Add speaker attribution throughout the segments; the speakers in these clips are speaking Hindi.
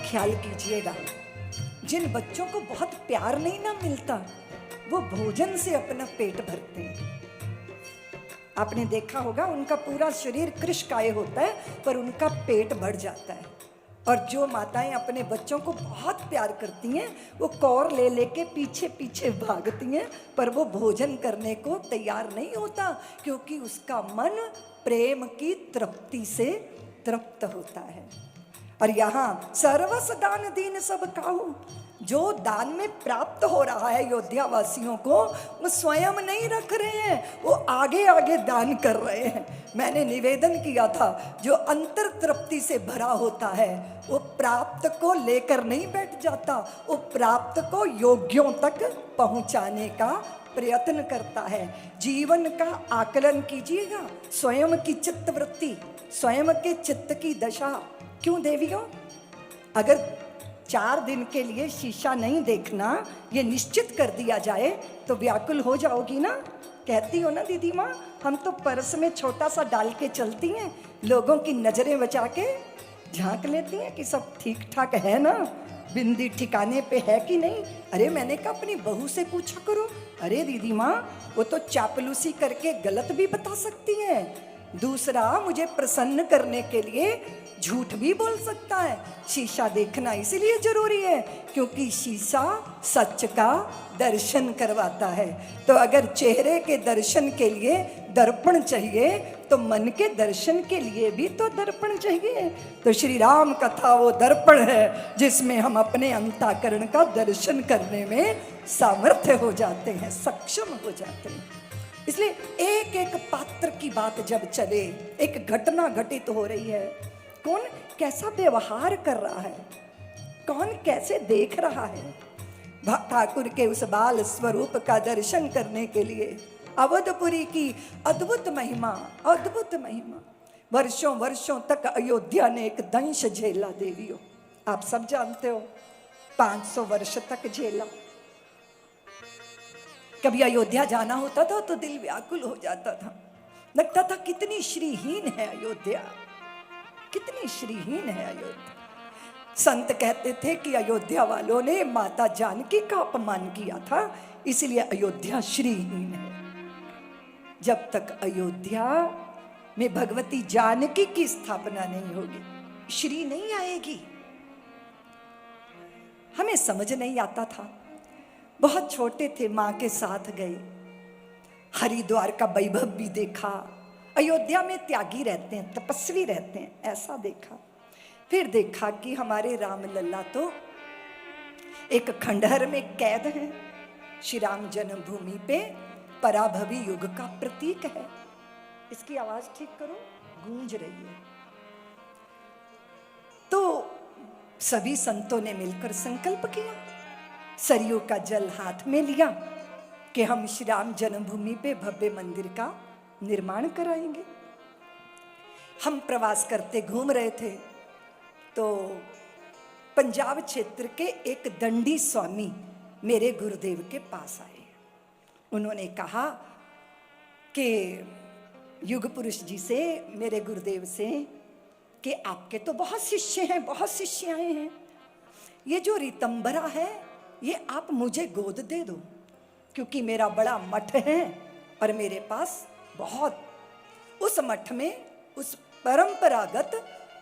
Speaker 1: ख्याल कीजिएगा, जिन बच्चों को बहुत प्यार नहीं ना मिलता वो भोजन से अपना पेट भरते हैं। आपने देखा होगा उनका पूरा शरीर कृशकाय होता है पर उनका पेट भर जाता है। और जो माताएं अपने बच्चों को बहुत प्यार करती हैं वो कौर ले लेके पीछे पीछे भागती हैं, पर वो भोजन करने को तैयार नहीं होता क्योंकि उसका मन प्रेम की तृप्ति से तृप्त होता है। और यहाँ सर्वस दान दीन सब काहू, जो दान में प्राप्त हो रहा है अयोध्या वासियों को वो स्वयं नहीं रख रहे हैं, वो आगे आगे दान कर रहे हैं। मैंने निवेदन किया था जो अंतर तृप्ति से भरा होता है वो प्राप्त को लेकर नहीं बैठ जाता, वो प्राप्त को योग्यों तक पहुंचाने का प्रयत्न करता है। जीवन का आकलन कीजिएगा, स्वयं की चित्त वृत्ति, स्वयं के चित्त की दशा। क्यों देवियों, अगर 4 दिन के लिए शीशा नहीं देखना ये निश्चित कर दिया जाए तो व्याकुल हो जाओगी ना। कहती हो ना दीदी माँ, हम तो पर्स में छोटा सा डाल के चलती हैं, लोगों की नजरें बचा के झांक लेती हैं कि सब ठीक ठाक है ना, बिंदी ठिकाने पे है कि नहीं। अरे मैंने कहा अपनी बहू से पूछा करो। अरे दीदी माँ वो तो चापलूसी करके गलत भी बता सकती है, दूसरा मुझे प्रसन्न करने के लिए झूठ भी बोल सकता है। शीशा देखना इसलिए जरूरी है क्योंकि शीशा सच का दर्शन करवाता है। तो अगर चेहरे के दर्शन के लिए दर्पण चाहिए तो मन के दर्शन के लिए भी तो दर्पण चाहिए। तो श्री राम कथा वो दर्पण है जिसमें हम अपने अंतःकरण का दर्शन करने में सामर्थ्य हो जाते हैं, सक्षम हो जाते हैं। इसलिए एक एक पात्र की बात जब चले, एक घटना घटित हो रही है, कौन कैसा व्यवहार कर रहा है, कौन कैसे देख रहा है, ठाकुर के उस बाल स्वरूप का दर्शन करने के लिए अवधपुरी की अद्भुत महिमा, अद्भुत महिमा। वर्षों वर्षों तक अयोध्या ने एक दंश झेला देवियों, आप सब जानते हो, 500 वर्ष तक झेला। कभी अयोध्या जाना होता था तो दिल व्याकुल हो जाता था, लगता था कितनी श्रीहीन है अयोध्या, कितनी श्रीहीन है अयोध्या। संत कहते थे कि अयोध्या वालों ने माता जानकी का अपमान किया था इसलिए अयोध्या श्रीहीन है। जब तक अयोध्या में भगवती जानकी की स्थापना नहीं होगी श्री नहीं आएगी। हमें समझ नहीं आता था, बहुत छोटे थे, माँ के साथ गए, हरिद्वार का वैभव भी देखा, अयोध्या में त्यागी रहते हैं, तपस्वी रहते हैं, ऐसा देखा। फिर देखा कि हमारे राम लल्ला तो एक खंडहर में कैद हैं, श्री राम जन्मभूमि पे पराभवी युग का प्रतीक है। इसकी आवाज ठीक करो, गूंज रही है। तो सभी संतों ने मिलकर संकल्प किया, सरयू का जल हाथ में लिया कि हम श्री राम जन्मभूमि पे भव्य मंदिर का निर्माण कराएंगे। हम प्रवास करते घूम रहे थे तो पंजाब क्षेत्र के एक दंडी स्वामी मेरे गुरुदेव के पास आए। उन्होंने कहा कि युग पुरुष जी से, मेरे गुरुदेव से, कि आपके तो बहुत शिष्य हैं, बहुत शिष्याएं हैं, ये जो रीतंबरा है ये आप मुझे गोद दे दो क्योंकि मेरा बड़ा मठ है और मेरे पास बहुत, उस मठ में उस परंपरागत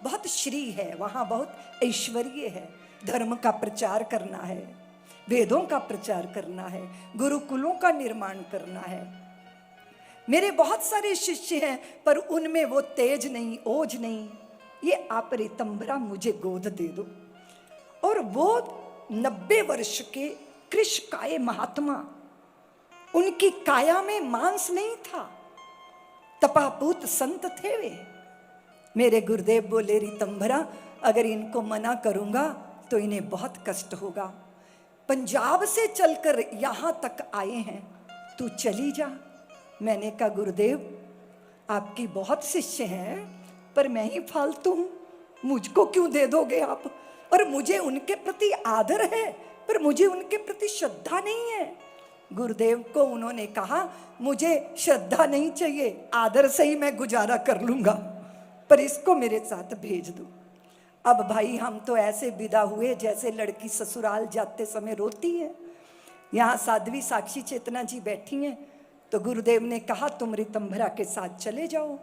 Speaker 1: बहुत श्री है, वहाँ बहुत ऐश्वर्य है, धर्म का प्रचार करना है, वेदों का प्रचार करना है, गुरुकुलों का निर्माण करना है। मेरे बहुत सारे शिष्य हैं पर उनमें वो तेज नहीं, ओज नहीं, ये आप रीतंबरा मुझे गोद दे दो। और वो 90 वर्ष के कृशकाय महात्मा, उनकी काया में मांस नहीं था, तपापूत संत थे वे। मेरे गुरुदेव बोले, रीतंबरा अगर इनको मना करूंगा तो इन्हें बहुत कष्ट होगा, पंजाब से चलकर यहां तक आए हैं, तू चली जा। मैंने कहा गुरुदेव आपकी बहुत शिष्य हैं पर मैं ही फालतू हूं, मुझको क्यों दे दोगे आप, और मुझे उनके प्रति आदर है पर मुझे उनके प्रति श्रद्धा नहीं है। गुरुदेव को उन्होंने कहा मुझे श्रद्धा नहीं चाहिए, आदर से ही मैं गुजारा कर लूंगा, पर इसको मेरे साथ भेज दो। अब भाई हम तो ऐसे विदा हुए जैसे लड़की ससुराल जाते समय रोती है। यहाँ साध्वी साक्षी चेतना जी बैठी हैं, तो गुरुदेव ने कहा तुम ऋतंभरा के साथ चले जाओ।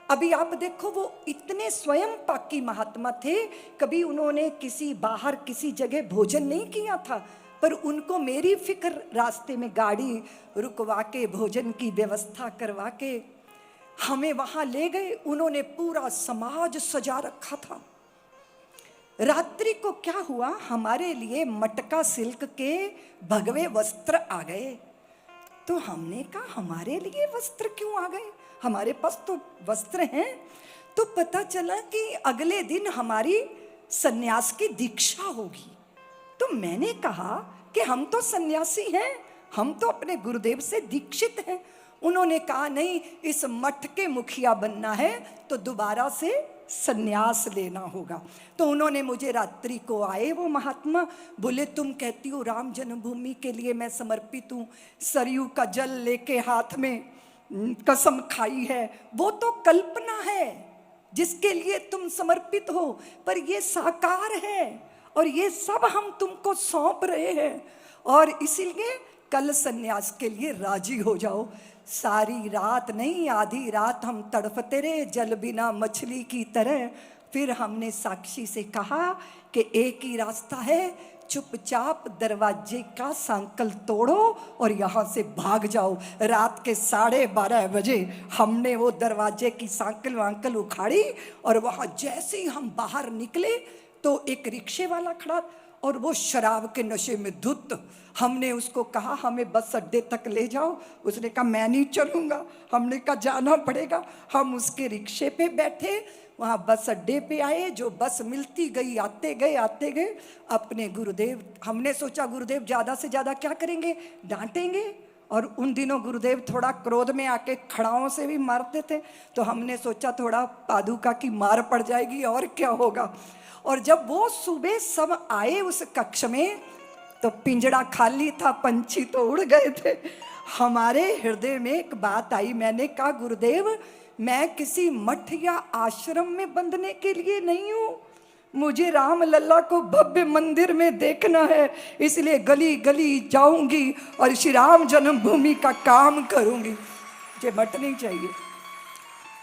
Speaker 1: अभी आप देखो, वो इतने स्वयं पाकी महात्मा थे, कभी उन्होंने किसी बाहर किसी जगह भोजन नहीं किया था, पर उनको मेरी फिक्र, रास्ते में गाड़ी रुकवा के भोजन की व्यवस्था करवा के हमें वहां ले गए। उन्होंने पूरा समाज सजा रखा था। रात्रि को क्या हुआ, हमारे लिए मटका सिल्क के भगवे वस्त्र आ गए। तो हमने कहा हमारे लिए वस्त्र क्यों आ गए, हमारे पास तो वस्त्र हैं। तो पता चला कि अगले दिन हमारी सन्यास की दीक्षा होगी। तो मैंने कहा कि हम तो सन्यासी हैं, हम तो अपने गुरुदेव से दीक्षित हैं। उन्होंने कहा नहीं, इस मठ के मुखिया बनना है तो दोबारा से सन्यास लेना होगा। तो उन्होंने मुझे रात्रि को आए वो महात्मा, बोले तुम कहती हो राम जन्मभूमि के लिए मैं समर्पित हूँ, सरयू का जल लेके हाथ में कसम खाई है, वो तो कल्पना है जिसके लिए तुम समर्पित हो, पर ये साकार है और ये सब हम तुमको सौंप रहे हैं, और इसीलिए कल सन्यास के लिए राजी हो जाओ। सारी रात नहीं, आधी रात हम तड़पते रहे जल बिना मछली की तरह। फिर हमने साक्षी से कहा कि एक ही रास्ता है, चुपचाप दरवाजे का सांकल तोड़ो और यहाँ से भाग जाओ। रात के 12:30 बजे हमने वो दरवाजे की सांकल वांकल उखाड़ी, और वहाँ जैसे ही हम बाहर निकले तो एक रिक्शे वाला खड़ा, और वो शराब के नशे में धुत। हमने उसको कहा हमें बस अड्डे तक ले जाओ, उसने कहा मैं नहीं चलूँगा। हमने कहा जाना पड़ेगा। हम उसके रिक्शे पे बैठे, वहाँ बस अड्डे पे आए, जो बस मिलती गई, आते गए अपने गुरुदेव। हमने सोचा गुरुदेव ज़्यादा से ज़्यादा क्या करेंगे, डांटेंगे, और उन दिनों गुरुदेव थोड़ा क्रोध में आके खड़ाओं से भी मारते थे, तो हमने सोचा थोड़ा पादुका की मार पड़ जाएगी और क्या होगा। और जब वो सुबह सब आए उस कक्ष में, तो पिंजड़ा खाली था, पंछी तो उड़ गए थे। हमारे हृदय में एक बात आई, मैंने कहा गुरुदेव मैं किसी मठ या आश्रम में बंधने के लिए नहीं हूँ, मुझे राम लल्ला को भव्य मंदिर में देखना है, इसलिए गली गली जाऊंगी और श्री राम जन्मभूमि का काम करूंगी, मुझे मठ नहीं चाहिए।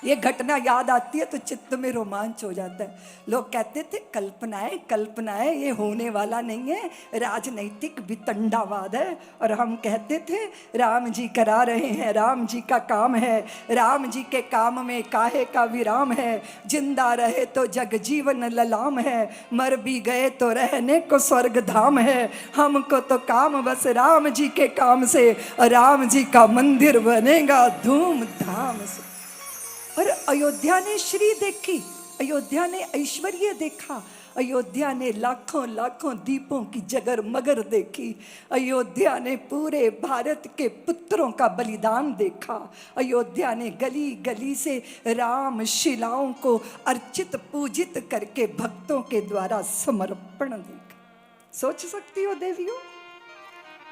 Speaker 1: ये घटना याद आती है तो चित्त में रोमांच हो जाता है। लोग कहते थे कल्पनाएं, ये होने वाला नहीं है, राजनैतिक वितंडावाद है। और हम कहते थे राम जी करा रहे हैं, राम जी का काम है, राम जी के काम में काहे का विराम है, जिंदा रहे तो जग जीवन ललाम है, मर भी गए तो रहने को स्वर्ग धाम है। हमको तो काम बस राम जी के काम से, राम जी का मंदिर बनेगा धूम धाम से। और अयोध्या ने श्री देखी, अयोध्या ने ऐश्वर्य देखा, अयोध्या ने लाखों लाखों दीपों की जगर मगर देखी, अयोध्या ने पूरे भारत के पुत्रों का बलिदान देखा, अयोध्या ने गली गली से राम शिलाओं को अर्चित पूजित करके भक्तों के द्वारा समर्पण देखा। सोच सकती हो देवियों।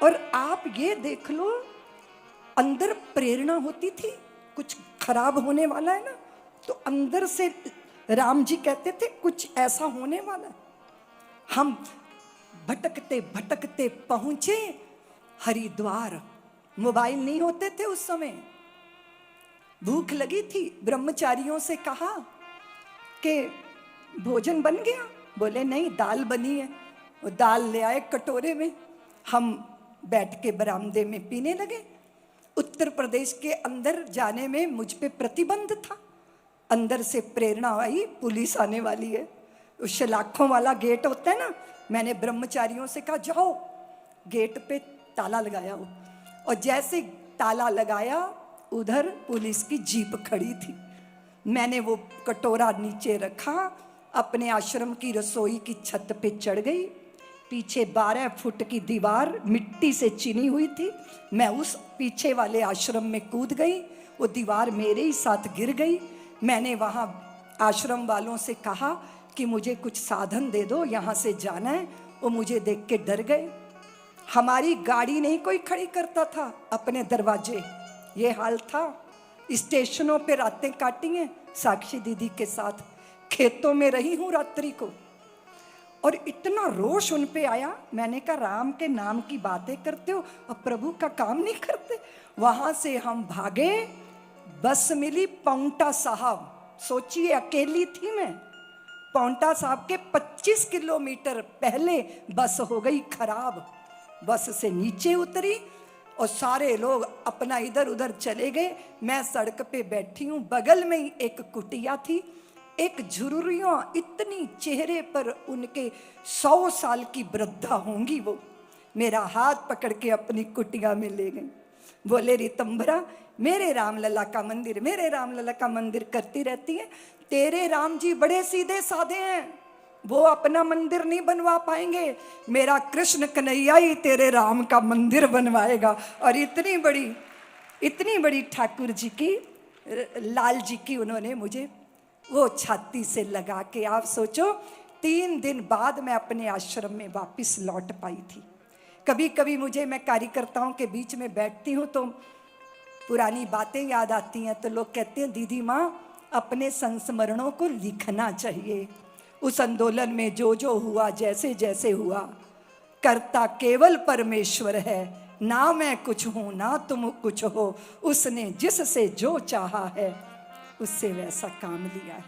Speaker 1: और आप ये देख लो, अंदर प्रेरणा होती थी, कुछ खराब होने वाला है ना, तो अंदर से राम जी कहते थे कुछ ऐसा होने वाला है। हम भटकते भटकते पहुंचे हरिद्वार। मोबाइल नहीं होते थे उस समय, भूख लगी थी, ब्रह्मचारियों से कहा कि भोजन बन गया, बोले नहीं दाल बनी है। वो दाल ले आए कटोरे में, हम बैठ के बरामदे में पीने लगे। उत्तर प्रदेश के अंदर जाने में मुझ पे प्रतिबंध था, अंदर से प्रेरणा आई पुलिस आने वाली है, उस शलाखों वाला गेट होता है ना, मैंने ब्रह्मचारियों से कहा जाओ गेट पे ताला लगाया हो, और जैसे ताला लगाया उधर पुलिस की जीप खड़ी थी। मैंने वो कटोरा नीचे रखा, अपने आश्रम की रसोई की छत पे चढ़ गई। पीछे 12 फुट की दीवार मिट्टी से चिनी हुई थी, मैं उस पीछे वाले आश्रम में कूद गई, वो दीवार मेरे ही साथ गिर गई। मैंने वहाँ आश्रम वालों से कहा कि मुझे कुछ साधन दे दो, यहाँ से जाना है। वो मुझे देख के डर गए। हमारी गाड़ी नहीं कोई खड़ी करता था अपने दरवाजे, ये हाल था। स्टेशनों पे रातें काटी हैं साक्षी दीदी के साथ, खेतों में रही हूं रात्रि को, और इतना रोष उन पे आया। मैंने कहा राम के नाम की बातें करते हो और प्रभु का काम नहीं करते। वहां से हम भागे, बस मिली पांवटा साहब। सोचिए अकेली थी मैं, पांवटा साहब के 25 किलोमीटर पहले बस हो गई खराब। बस से नीचे उतरी और सारे लोग अपना इधर उधर चले गए। मैं सड़क पे बैठी हूँ, बगल में ही एक कुटिया थी, एक झुर्रियों इतनी चेहरे पर उनके 100 साल की वृद्धा होंगी, वो मेरा हाथ पकड़ के अपनी कुटिया में ले गई। बोले रीतंभरा, मेरे रामलला का मंदिर, मेरे रामलला का मंदिर करती रहती है। तेरे राम जी बड़े सीधे साधे हैं, वो अपना मंदिर नहीं बनवा पाएंगे, मेरा कृष्ण कन्हैया ही तेरे राम का मंदिर बनवाएगा। और इतनी बड़ी ठाकुर जी की, लाल जी की उन्होंने मुझे वो छाती से लगा के, आप सोचो 3 दिन बाद मैं अपने आश्रम में वापस लौट पाई थी। कभी कभी मुझे, मैं कार्यकर्ताओं के बीच में बैठती हूँ तो पुरानी बातें याद आती हैं, तो लोग कहते हैं दीदी माँ अपने संस्मरणों को लिखना चाहिए। उस आंदोलन में जो जो हुआ, जैसे जैसे हुआ, करता केवल परमेश्वर है, ना मैं कुछ हूं ना तुम कुछ हो, उसने जिससे जो चाहा है उससे वैसा काम लिया है।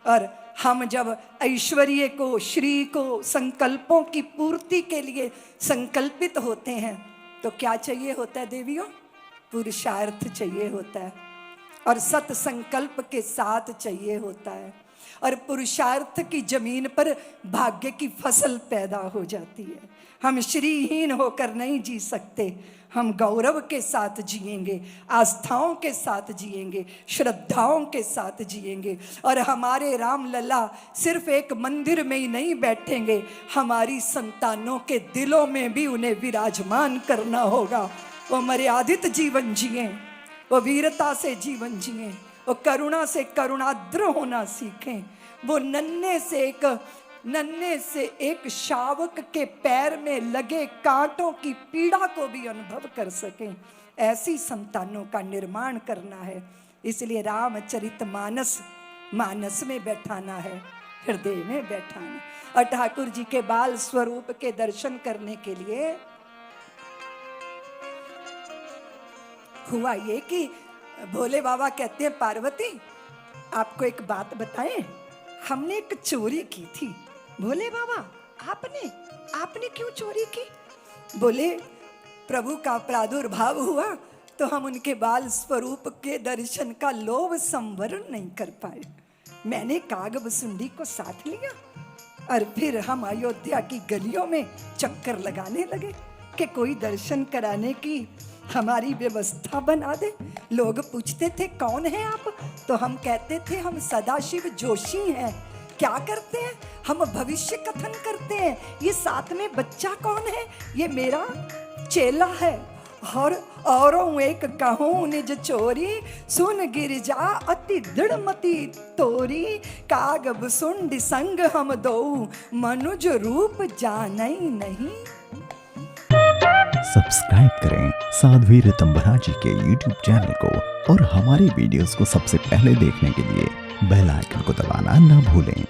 Speaker 1: और हम जब ऐश्वर्य को, श्री को, संकल्पों की पूर्ति के लिए संकल्पित होते हैं तो क्या चाहिए होता है देवियों? पुरुषार्थ चाहिए होता है, और सत संकल्प के साथ चाहिए होता है। और पुरुषार्थ की जमीन पर भाग्य की फसल पैदा हो जाती है। हम श्रीहीन होकर नहीं जी सकते, हम गौरव के साथ जिएंगे, आस्थाओं के साथ जिएंगे, श्रद्धाओं के साथ जिएंगे। और हमारे रामलला सिर्फ एक मंदिर में ही नहीं बैठेंगे, हमारी संतानों के दिलों में भी उन्हें विराजमान करना होगा। वो मर्यादित जीवन जिए, वो वीरता से जीवन जिए, वो करुणा से करुणाद्र होना सीखें, वो नन्हे से एक शावक के पैर में लगे कांटों की पीड़ा को भी अनुभव कर सकें। ऐसी संतानों का निर्माण करना है। इसलिए रामचरितमानस मानस में बैठाना है, हृदय में बैठाना। और ठाकुर जी के बाल स्वरूप के दर्शन करने के लिए हुआ ये कि भोले बाबा कहते हैं पार्वती आपको एक बात बताएं, हमने एक चोरी की थी। भोले बाबा आपने क्यों चोरी की? बोले प्रभु का प्रादुर्भाव हुआ तो हम उनके बाल स्वरूप के दर्शन का लोभ संवरण नहीं कर पाए। मैंने कागभुसुंडी को साथ लिया और फिर हम अयोध्या की गलियों में चक्कर लगाने लगे कि कोई दर्शन कराने की हमारी व्यवस्था बना दे। लोग पूछते थे कौन है आप, तो हम कहते थे हम सदाशिव जोशी हैं। क्या करते हैं? हम भविष्य कथन करते हैं। ये साथ में बच्चा कौन है? ये मेरा चेला है। और औरों एक कहूँ निज चोरी, सुन गिरजा अति दृढ़मति तोरी, कागभुसुंड संग हम दो, मनुज रूप जानई नहीं।
Speaker 2: सब्सक्राइब करें साध्वी ऋतंभरा जी के YouTube चैनल को और हमारे वीडियोस को सबसे पहले देखने के लिए बेल आइकन को दबाना ना भूलें।